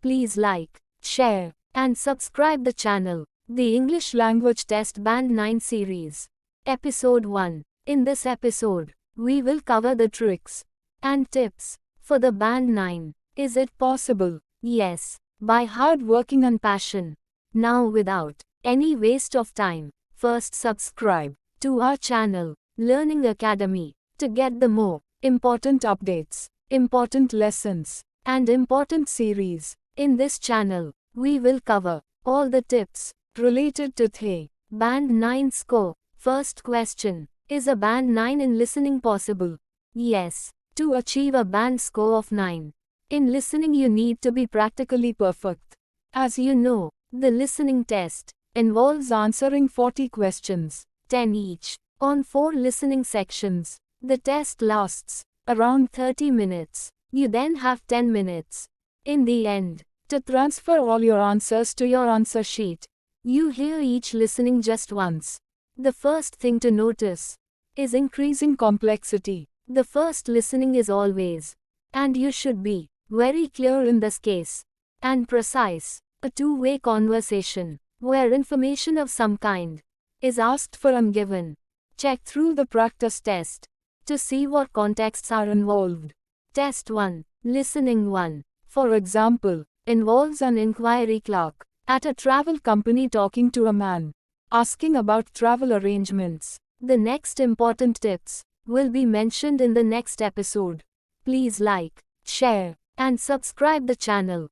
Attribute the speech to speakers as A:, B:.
A: Please like, share, and subscribe the channel. The English Language Test Band 9 Series. Episode 1. In this episode, we will cover the tricks and tips for the Band 9. Is it possible? Yes, by hard working and passion. Now without any waste of time, first subscribe to our channel, Learning Academy, to get the more important updates, important lessons, and important series. In this channel, we will cover all the tips related to the Band 9 score. First question. Is a Band 9 in listening possible? Yes. To achieve a band score of 9 in listening, you need to be practically perfect. As you know, the listening test involves answering 40 questions, 10 each, on 4 listening sections. The test lasts around 30 minutes. You then have 10 minutes in the end to transfer all your answers to your answer sheet. You hear each listening just once. The first thing to notice is increasing complexity. The first listening is always, and you should be, very clear in this case, and precise. A two-way conversation, where information of some kind is asked for and given. Check through the practice test to see what contexts are involved. Test 1. Listening 1, for example, involves an inquiry clerk at a travel company talking to a man, asking about travel arrangements. The next important tips will be mentioned in the next episode. Please like, share, and subscribe the channel.